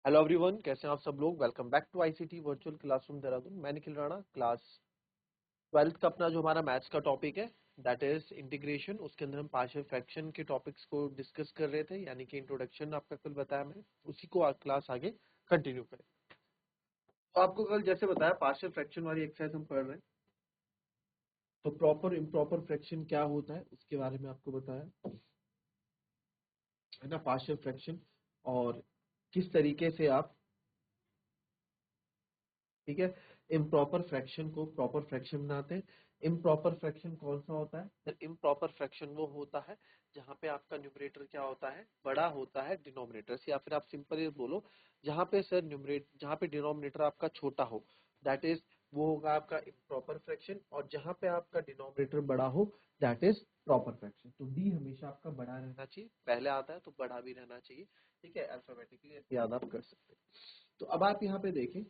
Hello everyone, कैसे हैं आप सब लोग। Welcome back to ICT virtual classroom Dehradun. मैं निखिल राणा। क्लास 12th का अपना जो हमारा मैथ्स का टॉपिक है दैट इज इंटीग्रेशन। उसके अंदर हम पार्शियल फ्रैक्शन के टॉपिक्स को डिस्कस कर रहे थे, यानी कि इंट्रोडक्शन आपका कल बताया मैंने, उसी को क्लास आगे कंटिन्यू करें। तो आपको कल जैसे बताया पार्शियल फ्रैक्शन वाली एक्सरसाइज हम पढ़ रहे हैं, तो प्रॉपर इम्प्रॉपर फ्रैक्शन क्या होता है उसके बारे में आपको बताया है ना, पार्शियल फ्रैक्शन और किस तरीके से आप, ठीक है, इम्प्रॉपर फ्रैक्शन को प्रॉपर फ्रैक्शन बनाते हैं। इम्प्रॉपर फ्रैक्शन कौन सा होता है? इम्प्रॉपर फ्रैक्शन वो होता है जहाँ पे आपका न्यूमरेटर क्या होता है, बड़ा होता है डिनोमिनेटर से, या फिर आप सिंपल ये बोलो जहाँ पे सर जहाँ पे डिनोमिनेटर आपका छोटा हो, दैट इज वो होगा आपका इम्प्रॉपर फ्रैक्शन। और जहाँ पे आपका डिनोमिनेटर बड़ा हो दैट इज प्रॉपर फ्रैक्शन। तो डी हमेशा आपका बड़ा रहना चाहिए, पहले आता है तो बड़ा भी रहना चाहिए, ठीक है, अल्फाबेटिकली याद आप कर सकते हैं। तो अब आप यहाँ पे देखें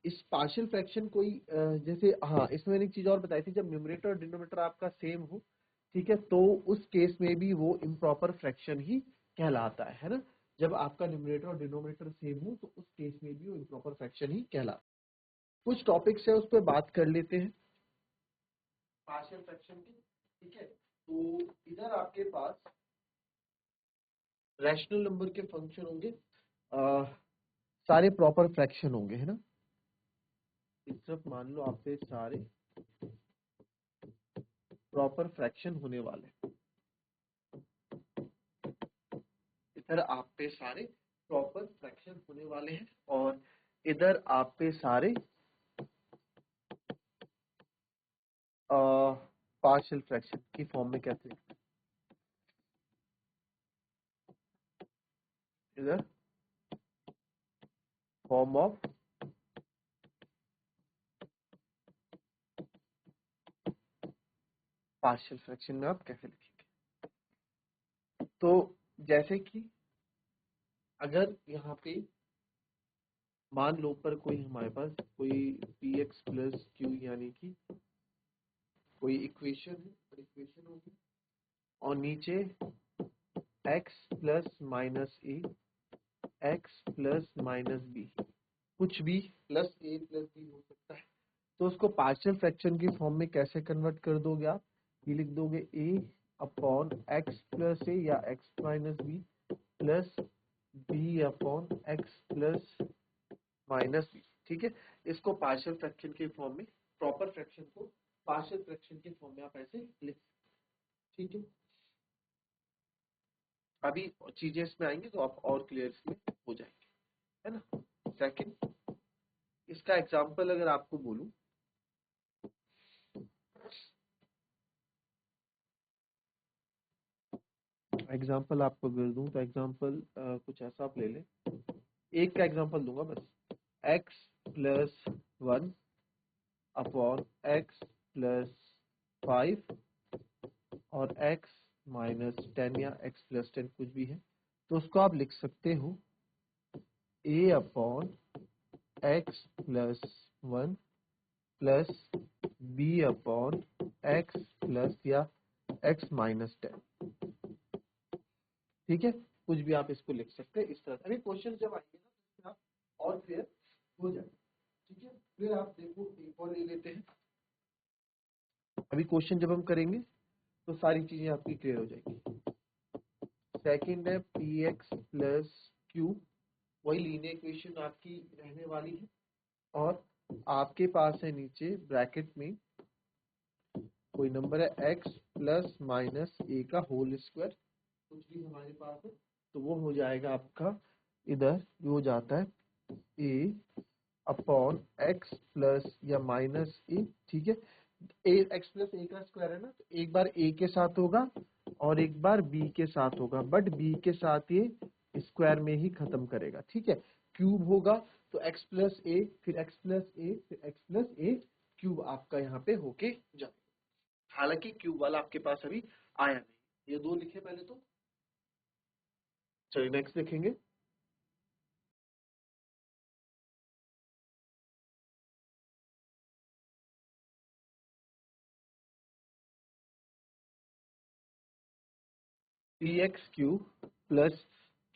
इस पार्शियल फ्रैक्शन कोई जैसे, हाँ, इसमें मैंने एक चीज और बताई थी, जब न्यूमरेटर और डिनोमिनेटर आपका सेम हो, ठीक है, तो उस केस में भी वो इम्प्रॉपर फ्रैक्शन ही कहलाता है ना। जब आपका न्यूमरेटर और डिनोमिनेटर सेम हो तो उस केस में भी वो इम्प्रॉपर फ्रैक्शन ही कहलाता है। कुछ टॉपिक्स है उस पर बात कर लेते हैं पार्शियल फ्रैक्शन की, ठीक है। तो इधर आपके पास रैशनल नंबर के फंक्शन होंगे, सारे प्रॉपर फ्रैक्शन होंगे, है ना। इस तरफ मान लो आपसे सारे प्रॉपर फ्रैक्शन होने वाले, इधर आप पे सारे प्रॉपर फ्रैक्शन होने वाले हैं और इधर आप पे सारे पार्शियल फ्रैक्शन की फॉर्म में कैसे लिखते हैं, इधर फॉर्म ऑफ पार्शियल फ्रैक्शन में आप कैसे लिखेंगे। तो जैसे कि अगर यहाँ पे मान लो पर कोई हमारे पास कोई पी एक्स प्लस क्यू यानी कि कोई इक्वेशन है, इक्वेशन होगी और नीचे एक्स प्लस माइनस ए, एक्स प्लस माइनस बी, कुछ भी प्लस ए प्लस बी हो सकता है। तो उसको पार्शियल फ्रैक्शन की फॉर्म में कैसे कन्वर्ट कर दोगे आप? ये लिख दोगे a upon x plus a या x minus b plus b upon x plus minus b, ठीक है। इसको पार्शियल फ्रैक्शन की फॉर्म में, प्रॉपर फ्रैक्शन को पार्शियल फ्रैक्शन की फॉर्म में आप ऐसे लिख, ठीक है। अभी चीजें इसमें आएंगी तो आप और क्लियर इसमें हो जाएंगे, है ना। सेकंड, इसका एग्जांपल अगर आपको बोलूं, एग्जाम्पल आपको अगर दूं तो एग्जाम्पल कुछ ऐसा आप ले लें, एक का एग्जाम्पल दूंगा बस, x plus 1 upon x plus 5 और x माइनस 10 या x प्लस 10 कुछ भी है, तो उसको आप लिख सकते हो a upon x plus 1 plus b upon x plus या x माइनस 10, ठीक है। कुछ भी आप इसको लिख सकते हैं इस तरह। अभी क्वेश्चन जब आएंगे ना तो आप और क्लियर हो जाए, ठीक है। फिर आप देखो एक और ले लेते हैं, अभी क्वेश्चन जब हम करेंगे तो सारी चीजें आपकी क्लियर हो जाएगी। सेकंड है पी एक्स प्लस क्यू, वही लीनियर इक्वेशन आपकी रहने वाली है और आपके पास है नीचे ब्रैकेट में कोई नंबर है एक्स प्लस माइनस ए का होल स्क्वायर, कुछ भी हमारे पास है, तो वो हो जाएगा आपका, इधर ये हो जाता है ए अपॉन एक्स प्लस या माइनस ए, ठीक है। ए एक्स प्लस ए का स्क्वायर है ना, तो एक बार ए के साथ होगा और एक बार बी के साथ होगा, बट बी के साथ ये स्क्वायर में ही खत्म करेगा, ठीक है। क्यूब होगा तो एक्स प्लस ए फिर एक्स प्लस ए फिर एक्स प्लस ए क्यूब आपका यहाँ पे होके जाए। हालांकि क्यूब वाला आपके पास अभी आया नहीं, ये दो लिखे पहले तो। चलिए नेक्स्ट लिखेंगे, p x cube plus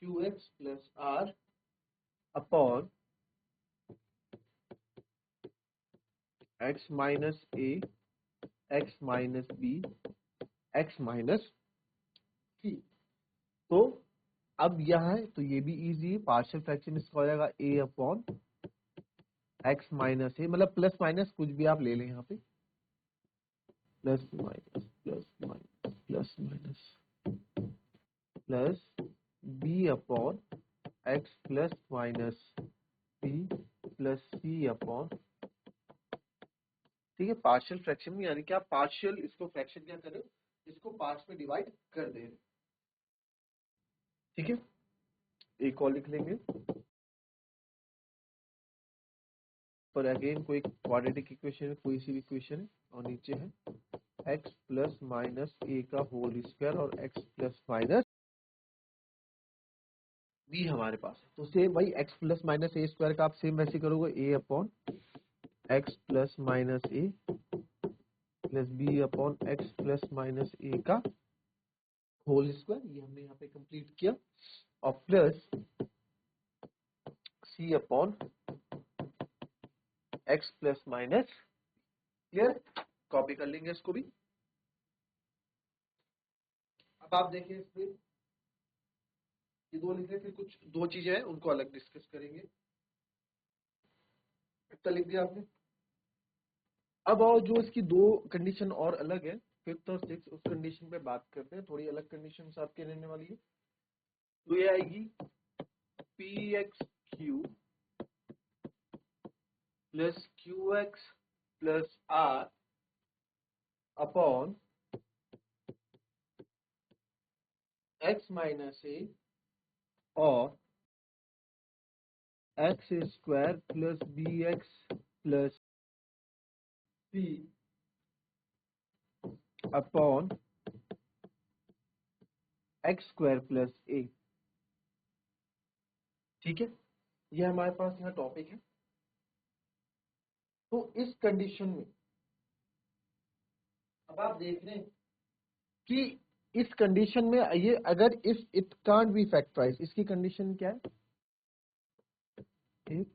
q x plus r upon x minus a, x minus b, x minus c। तो अब यह है, तो ये भी इजी है, पार्शियल फ्रैक्शन इसका हो जाएगा a upon x minus a, मतलब प्लस माइनस कुछ भी आप ले लें यहाँ पे, plus minus plus minus plus minus plus b upon x plus minus b plus c upon, ठीक है, पार्शियल फ्रैक्शन में, यानी कि आप पार्शियल इसको फ्रैक्शन क्या कर रहे हो, इसको पार्ट्स में डिवाइड कर दे रहे हो, ठीक है। एक और लिख लेंगे, पर अगेन कोई क्वाड्रेटिक इक्वेशन है, कोई सी भी इक्वेशन है, और नीचे है x प्लस माइनस a का होल स्क्वायर और x प्लस माइनस b हमारे पास है। तो सेम भाई x plus minus a square का आप सेम वैसे करोगे, a upon x plus minus a plus b upon x plus minus a का होल स्क्वायर, ये हमने यहाँ पे कंप्लीट किया, और plus c upon x plus minus, clear, copy कर लेंगे इसको भी। अब आप देखिए इसमें ये दो लिख रहे, फिर कुछ दो चीजें हैं उनको अलग डिस्कस करेंगे। इतना लिख दिया आपने। अब और जो इसकी दो कंडीशन और अलग है, फिफ्थ और सिक्स, उस कंडीशन पे बात करते हैं, थोड़ी अलग कंडीशन आपके रहने वाली है। तो ये आएगी p x q plus q x plus r upon x minus a और x square plus b x plus c upon x square plus a, ठीक है। ये हमारे पास यहाँ टॉपिक है। तो इस कंडीशन में अब आप देख रहे हैं कि इस कंडीशन में ये अगर if it can't be factorise, इसकी कंडीशन क्या है, if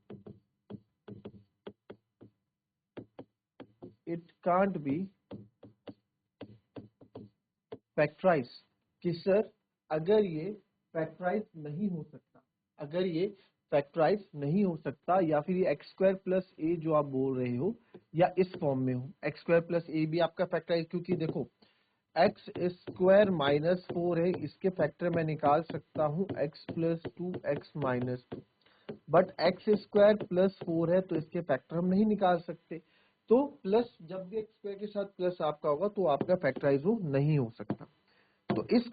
it can't be factorise, कि सर अगर ये फैक्टराइज नहीं हो सकता, अगर ये फैक्टराइज नहीं हो सकता, या फिर ये एक्स स्क्वायर प्लस ए जो आप बोल रहे हो या इस फॉर्म में हो, एक्स स्क्वायर प्लस ए भी आपका फैक्टराइज, क्योंकि देखो एक्स स्क्वायर माइनस 4 है, इसके फैक्टर मैं निकाल सकता हूँ x plus 2 x minus 2, but x square plus 4 है तो इसके फैक्टर हम नहीं निकाल सकते। तो प्लस जब भी एक्स स्क्वायर के साथ प्लस आपका होगा तो आपका फैक्टराइज वो नहीं हो सकता। तो इस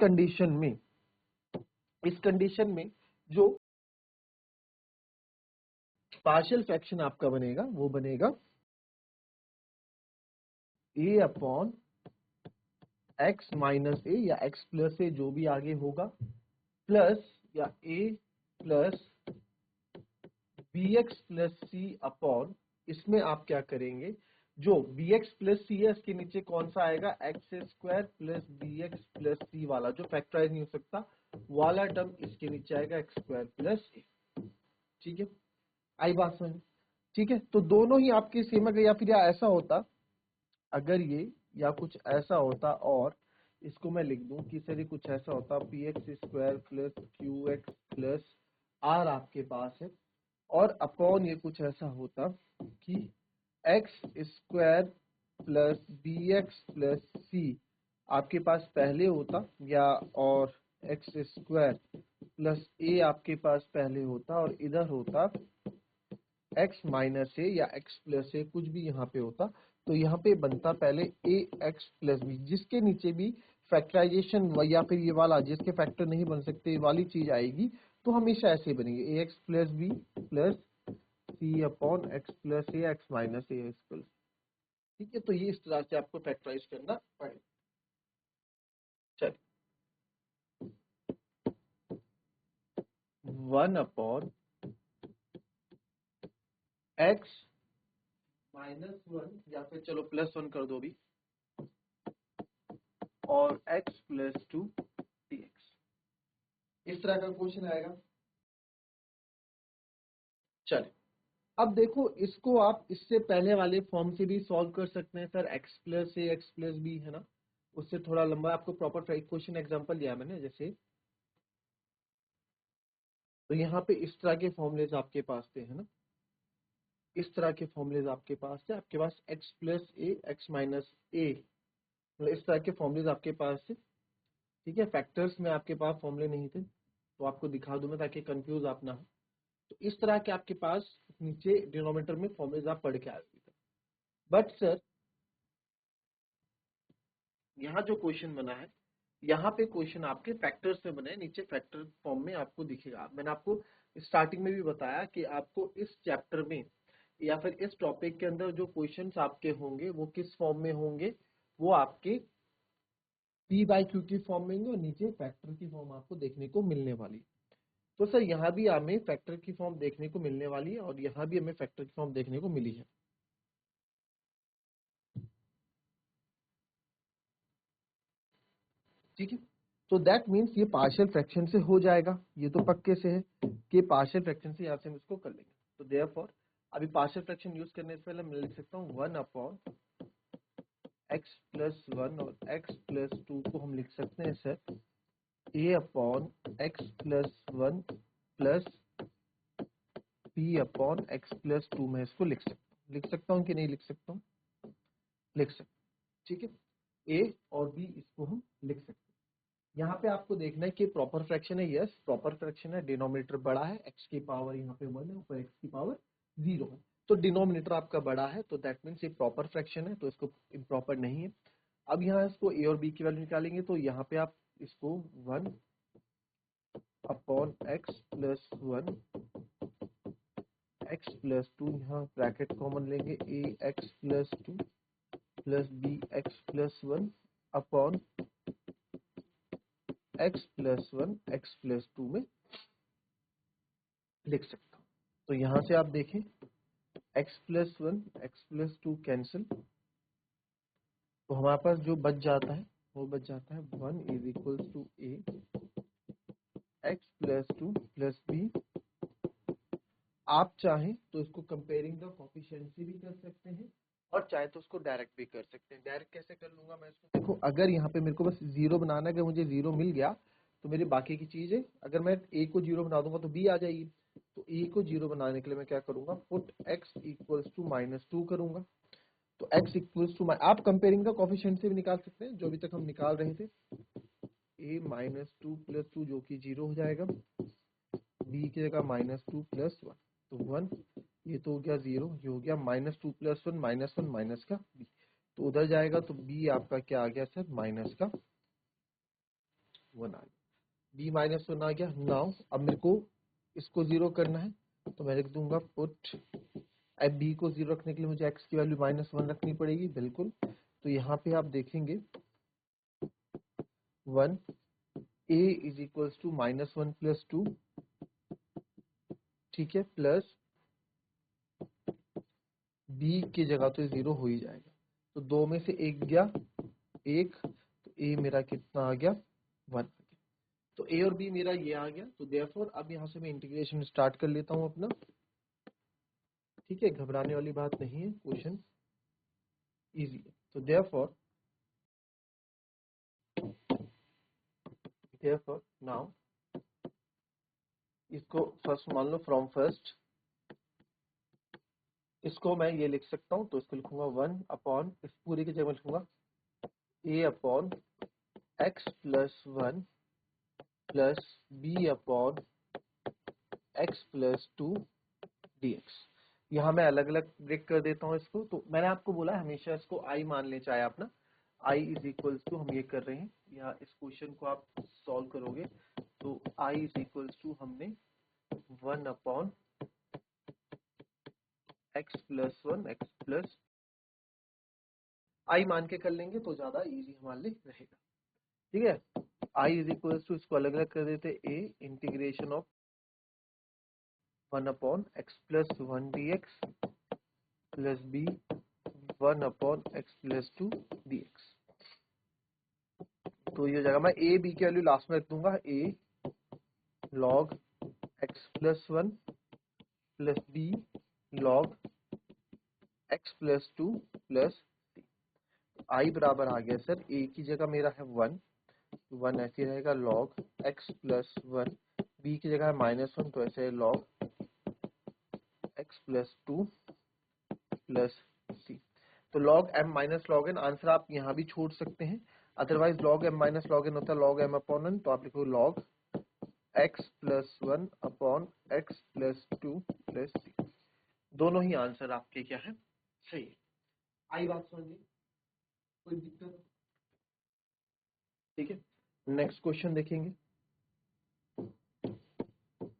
कंडीशन में जो पार्शियल फ्रैक्शन आपका बनेगा वो बनेगा a अपॉन एक्स माइनस ए या एक्स प्लस ए जो भी आगे होगा, प्लस या a plus b x plus c upon, इसमें आप क्या करेंगे, जो बी एक्स प्लस सी है इसके नीचे कौन सा आएगा, x square plus b x plus c वाला जो फैक्टराइज नहीं हो सकता वाला टर्म इसके नीचे आएगा एक्स स्क्वायर प्लस ए, ठीक है, आई बात समझ, ठीक है। तो दोनों ही आपके सेम, अगर या फिर ऐसा होता, अगर ये या कुछ ऐसा होता, और इसको मैं लिख दूं कि सर ये कुछ ऐसा होता, p x square plus q x plus r आपके पास है, और अपॉन ये कुछ ऐसा होता कि x square plus b x plus c आपके पास पहले होता, या और एक्स स्क्वायर प्लस ए आपके पास पहले होता, और इधर होता एक्स माइनस ए या एक्स प्लस ए कुछ भी यहाँ पे होता। तो यहाँ पे बनता पहले ए एक्स प्लस बी, जिसके नीचे भी फैक्टराइजेशन या फिर ये वाला जिसके फैक्टर नहीं बन सकते वाली चीज आएगी, तो हमेशा ऐसे ही बनेगी, ए x plus B plus c upon x plus ए एक्स माइनस ए एक्स प्लस, ठीक है। तो ये इस तरह से आपको फैक्टराइज करना पड़ेगा। चलिए, 1 अपॉन एक्स माइनस 1, या फिर चलो प्लस 1 कर दो भी, और एक्स प्लस 2 dx, इस तरह का क्वेश्चन आएगा। चले, अब देखो इसको आप इससे पहले वाले फॉर्म से भी सॉल्व कर सकते हैं सर, x प्लस ए एक्स प्लस बी है ना, उससे थोड़ा लंबा आपको प्रॉपर क्वेश्चन एग्जांपल दिया मैंने जैसे, तो यहाँ पे इस तरह के फॉर्मूलेज आपके पास थे है ना, इस तरह के फॉर्मूलेज आपके पास थे, आपके पास x प्लस ए एक्स माइनस ए, मतलब इस तरह के फॉर्मूलेज आपके पास थे। ठीक है, फैक्टर्स में आपके पास फॉर्मूले नहीं थे, तो आपको दिखा दूं मैं ताकि कंफ्यूज आप ना हो। तो इस तरह के आपके पास नीचे डिनोमिनेटर में फॉर्मूलेज आप पढ़ के आए थे। बट सर यहाँ जो क्वेश्चन बना है, यहाँ पे क्वेश्चन आपके फैक्टर्स में बना है, नीचे फैक्टर फॉर्म में आपको दिखेगा। मैंने आपको स्टार्टिंग में भी बताया कि आपको इस चैप्टर में या फिर इस टॉपिक के अंदर जो क्वेश्चंस आपके होंगे वो किस फॉर्म में होंगे, वो आपके पी बाई क्यू की फॉर्म में होंगे और नीचे फैक्टर की फॉर्म आपको देखने को मिलने वाली। तो सर यहाँ भी हमें फैक्टर की फॉर्म देखने को मिलने वाली है और यहाँ भी हमें फैक्टर की फॉर्म देखने को मिली है। ठीक है, तो दैट मीन्स ये पार्शियल फ्रैक्शन से हो जाएगा, ये तो पक्के से है कि पार्शियल फ्रैक्शन से यहाँ से हम इसको कर लेंगे। तो देयरफॉर अभी पार्शियल फ्रैक्शन यूज करने से पहले मैं लिख सकता हूँ 1 अपॉन एक्स प्लस वन और एक्स प्लस टू को हम लिख सकते हैं sir a upon x plus one plus b upon x plus two में इसको लिख सकता हूँ कि नहीं लिख सकता हूँ, लिख सकता हूँ। ठीक है, ए और बी इसको हम लिख सकते हैं। यहाँ पे आपको देखना है कि प्रॉपर फ्रैक्शन है, यस प्रॉपर फ्रैक्शन है, डिनोमिनेटर बड़ा है, एक्स की पावर यहाँ पे 1 है, ऊपर एक्स की पावर 0 है, तो डिनोमिनेटर आपका बड़ा है, तो दैट मीन्स ये प्रॉपर फ्रैक्शन है, तो इसको इम्प्रॉपर नहीं है। अब यहाँ इसको ए और बी की वैल्यू निकालेंगे, तो यहाँ पे आप इसको 1 upon x plus one x plus two, यहाँ ब्रैकेट कॉमन लेंगे, a x plus two plus b x plus one upon x plus one x plus two में लिख सकता हूँ। तो यहाँ से आप देखें x plus one x plus to cancel, तो हमारे पास जो बच जाता है वो बच जाता है 1 is equals to a x plus two plus b. आप चाहें तो इसको कंपेयरिंग द कोफिशिएंसी भी कर सकते हैं और चाहे तो उसको डायरेक्ट भी कर सकते हैं। डायरेक्ट कैसे कर लूंगा मैं इसको, देखो अगर यहाँ पे मेरे को बस जीरो बनाना है, अगर मुझे जीरो मिल गया तो मेरी बाकी की चीज है, अगर मैं ए को जीरो बना दूंगा तो बी आ जाएगी। तो ए को जीरो बनाने के लिए मैं क्या करूंगा, पुट एक्स इक्वल्स टू -2 करूंगा। तो x इक्वल्स टू, आप कंपेयरिंग का कोफिशिएंट से भी निकाल सकते हैं जो अभी तक हम निकाल रहे थे, a -2 + 2 जो कि 0 हो जाएगा, b की जगह -2 + 1 तो 1, ये तो हो गया 0, ये हो गया -2 + 1 -1 माइनस का b, तो उधर जाएगा तो b आपका क्या आ गया सर, माइनस का 1 आ गया, b -1 आ गया। नाउ अब मेरे को इसको 0 करना है, तो मैं लिख दूंगा पुट, अब बी को 0 रखने के लिए मुझे x की वैल्यू -1 रखनी पड़ेगी, बिल्कुल। तो यहाँ पे आप देखेंगे 1 a इज इक्वल्स टू -1 + 2, ठीक है, प्लस b की जगह तो 0 हो ही जाएगा, तो 2 में से 1 गया 1, तो a मेरा कितना आ गया 1 आ गया। तो a और b मेरा ये आ गया, तो देयरफॉर अब यहाँ से मैं इंटीग्रेशन स्टार्ट कर लेता हूँ अपना। ठीक है, घबराने वाली बात नहीं है, क्वेश्चन इजी है। तो देयरफॉर नाउ इसको फर्स्ट मान लो, फ्रॉम फर्स्ट इसको मैं ये लिख सकता हूँ, तो इसको लिखूंगा 1 अपॉन, इस पूरे की जगह लिखूंगा a upon x plus one plus b upon x plus two dx। यहाँ मैं अलग अलग ब्रेक कर देता हूँ इसको, तो मैंने आपको बोला है हमेशा इसको i मान ले, चाहे अपना i इज इक्वल्स टू, हम ये कर रहे हैं या इस क्वेश्चन को आप सॉल्व करोगे तो i इज इक्वल्स टू हमने 1 upon x plus one x plus i मान के कर लेंगे तो ज्यादा इजी हमारे लिए रहेगा। ठीक है, i इज इक्वल्स टू, इसको अलग अलग कर देते, a integration of 1 upon x plus one dx plus b 1 upon x plus two dx। तो ये जगह मैं a b की वैल्यू लास्ट में रख दूंगा, a log x plus one plus b log x plus 2 plus c. I बराबर आ गया सर, ए की जगह मेरा है 1, 1 ऐसे रहेगा लॉग x प्लस 1, बी की जगह है -1 तो ऐसे है log x plus 2 plus c. तो log m minus log n, answer आप यहाँ भी छोड़ सकते हैं, otherwise log m minus log n होता है लॉग m अपॉन एन, तो आप लिखो log x plus 1 upon x plus 2 plus c. दोनों ही आंसर आपके क्या है, सही है। आई बात समझिए, कोई दिक्कत? ठीक है, नेक्स्ट क्वेश्चन देखेंगे।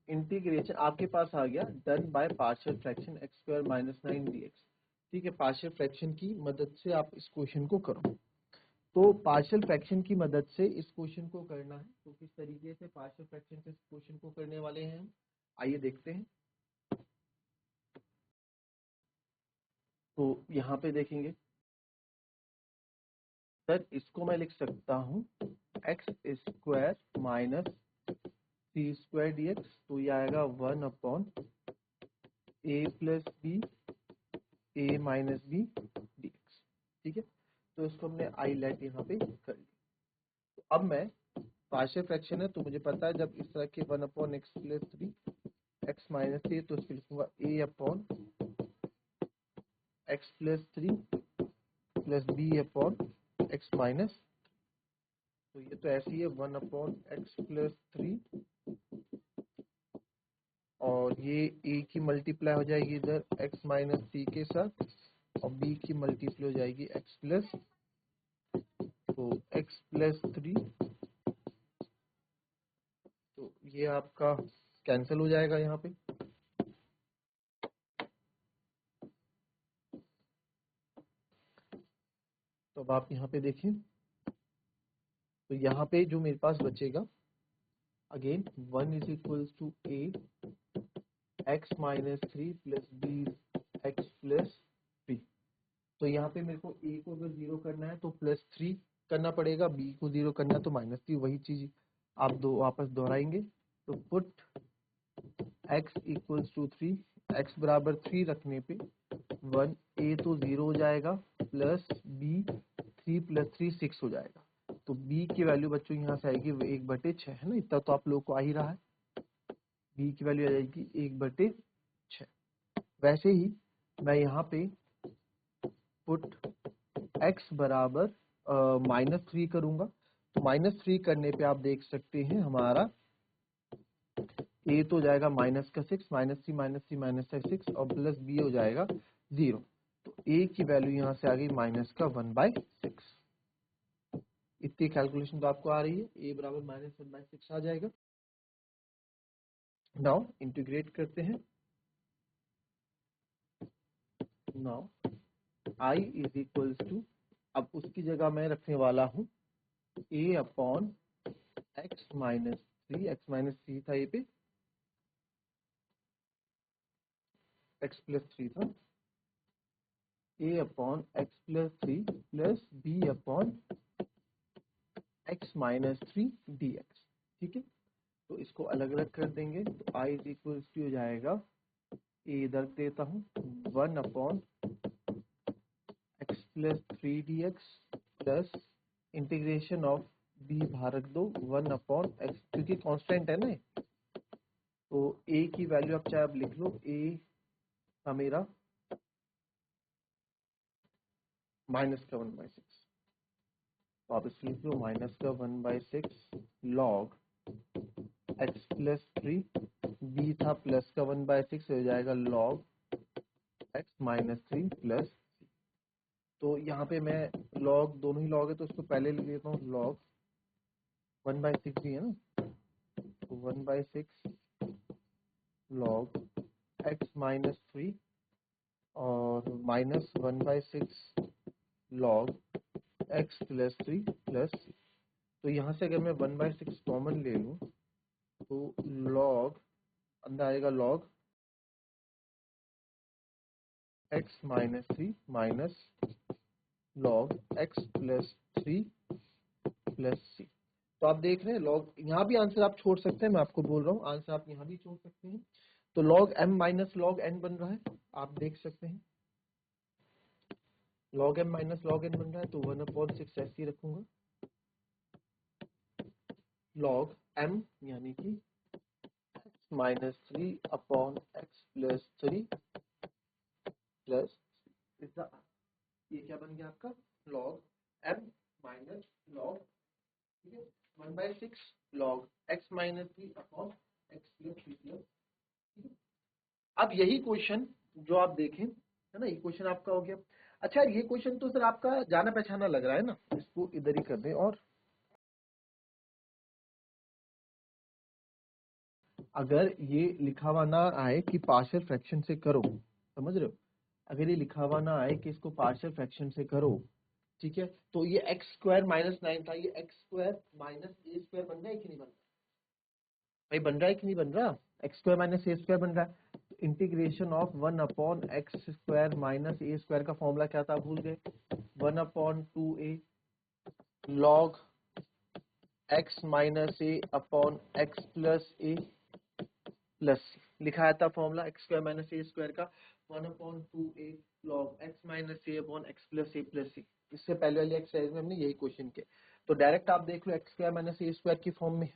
इंटीग्रेशन आपके पास आ गया done by partial fraction x square minus 9 dx। ठीक है, पार्शियल फ्रैक्शन की मदद से आप इस क्वेश्चन को करो। तो पार्शियल फ्रैक्शन की मदद से इस क्वेश्चन को करना है, तो किस तरीके से पार्शियल फ्रैक्शन से इस क्वेश्चन को करने वाले हैं हम, आइए देखते हैं। तो यहाँ पे देखेंगे सर, इसको मैं लिख सकता हूँ x square minus 3 square dx, तो ये आएगा 1 अपॉन ए प्लस बी ए माइनस बी dx। ठीक है, तो इसको हमने आई लेट यहाँ पे कर लिया। तो अब मैं पार्शियल फ्रैक्शन है तो मुझे पता है जब इस तरह के 1 upon x plus 3 x minus 3 तो इसको लिखूंगा a upon x plus 3 plus b upon x minus. तो ये तो ऐसे ही है 1 अपॉन एक्स प्लस 3 और ये ए की मल्टीप्लाई हो जाएगी इधर एक्स माइनस सी के साथ और बी की मल्टीप्लाई हो जाएगी एक्स प्लस, तो एक्स प्लस 3, तो ये आपका कैंसिल हो जाएगा यहाँ पे। तो अब आप यहाँ पे देखिए, तो यहाँ पे जो मेरे पास बचेगा again 1 is equals to a x minus 3 plus b x plus 3। तो यहाँ पे मेरे को ए को अगर 0 करना है तो प्लस 3 करना पड़ेगा, बी को 0 करना है तो -3, वही चीज आप दो वापस दोहराएंगे। तो put x equals to 3, x बराबर 3 रखने पे 1 ए तो 0 हो जाएगा प्लस बी 3 प्लस 3 6 हो जाएगा। तो b की वैल्यू बच्चों यहाँ से आएगी 1/6 है ना, इतना तो आप लोगों को आ ही रहा है। b की वैल्यू आ जाएगी 1/6। वैसे ही मैं यहाँ पे पुट x बराबर -3 करूंगा, तो -3 करने पे आप देख सकते हैं हमारा a तो हो जाएगा -6 -3 और प्लस b हो जाएगा 0। तो a की वैल्यू यहाँ से आ गई -1/6। इतनी कैलकुलेशन तो आपको आ रही है, a बराबर -1/6 आ जाएगा। नाउ इंटीग्रेट करते हैं। Now i is equals to, अब उसकी जगह मैं रखने वाला हूँ a upon x minus 3, x minus 3 था ये पे, x प्लस 3 था, a upon x plus 3 plus b upon x minus 3 dx। ठीक है, तो इसको अलग अलग कर देंगे, तो i इज इक्वल्स टू हो जाएगा, a इधर देता हूँ 1 upon x plus 3 dx plus integration of b भाग दो 1 अपॉन x, क्योंकि कांस्टेंट है ना, तो a की वैल्यू आप चाहे आप लिख लो, a था मेरा -1/6, तो आप इसको लिख लो -1/6 लॉग x प्लस 3, b था +1/6 हो जाएगा लॉग x माइनस 3 प्लस। तो यहाँ पे मैं लॉग, दोनों ही लॉग है तो उसको पहले लिख देता हूँ लॉग 1/6 भी है ना, तो 1/6 लॉग x माइनस 3 और -1/6 लॉग x प्लस 3 प्लस। तो यहाँ से अगर मैं 1/6 कॉमन ले लूँ तो लॉग अंदर आएगा log x minus 3 minus log x plus 3 plus c. तो आप देख रहे हैं लॉग, यहाँ भी आंसर आप छोड़ सकते हैं, मैं आपको बोल रहा हूँ आंसर आप यहाँ भी छोड़ सकते हैं। तो log m minus log n बन रहा है, आप देख सकते हैं log m minus log n बन रहा है, तो 1/6 ऐसे ही रखूंगा। log m यानी कि -3/x प्लस 3 प्लस ये क्या बन गया आपका log m माइनस log, ठीक है, 1/6 log x minus 3/x plus 3 plus. अब यही क्वेश्चन जो आप देखें, है ना, ये क्वेश्चन आपका हो गया। अच्छा, ये क्वेश्चन तो सर आपका जाना पहचाना लग रहा है ना, इसको इधर ही कर दें। और अगर ये लिखा हुआ ना आए कि पार्शियल फ्रैक्शन से करो, समझ रहे हो, अगर ये लिखा हुआ ना आए कि इसको पार्शियल फ्रैक्शन से करो, ठीक है, तो ये x² माइनस 9 था, ये x² माइनस a² बन रहा है कि नहीं बन रहा? भाई बन रहा है कि नहीं बन रहा? x² माइनस a² बन रहा है। Integration of 1/x² minus a² का फॉर्मूला क्या था, भूल गए? 1/2a log x minus a upon x plus a plus लिखा आया था फॉर्मूला x² माइनस a² का 1/2a log x minus a upon x plus a plus c। इससे पहले वाली एक्सरसाइज में हमने यही क्वेश्चन किया, तो डायरेक्ट आप देख लो x² माइनस a² की फॉर्म में,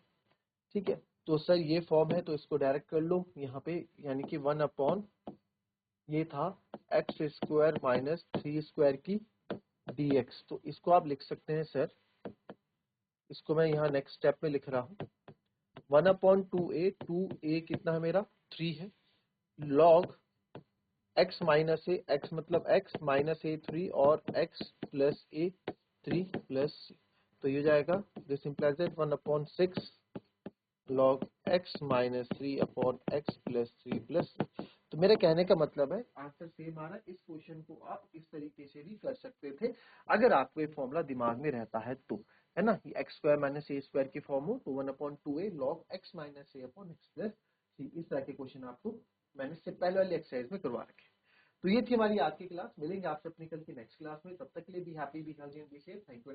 ठीक है। तो सर ये फॉर्म है, तो इसको डायरेक्ट कर लो यहाँ पे, यानी कि 1 अपॉन ये था x² माइनस 3² की dx। तो इसको आप लिख सकते हैं सर, इसको मैं यहाँ नेक्स्ट स्टेप में लिख रहा हूँ 1/2a, 2a कितना है मेरा 3 है, log x minus a, x मतलब x माइनस a 3 और x plus a 3 plus c। तो ये जाएगा, this implies that 1/6 log x minus 3 upon x plus 3 plus. तो मेरे कहने का मतलब है आंसर सेम आ रहा है। इस क्वेश्चन को आप इस तरीके से भी कर सकते थे अगर आपको ये फॉर्मूला दिमाग में रहता है तो, है ना, ये x² माइनस a² की फॉर्म हो तो 1/2a log x minus a upon x plus c। इस तरह के क्वेश्चन आपको मैंने इससे पहले वाली एक्सरसाइज में करवा रखे। तो ये थी हमारी आज की क्लास, मिलेंगे आपसे अपनी कल की नेक्स्ट क्लास में, तब तक के लिए be happy, be healthy and be safe. Thank you.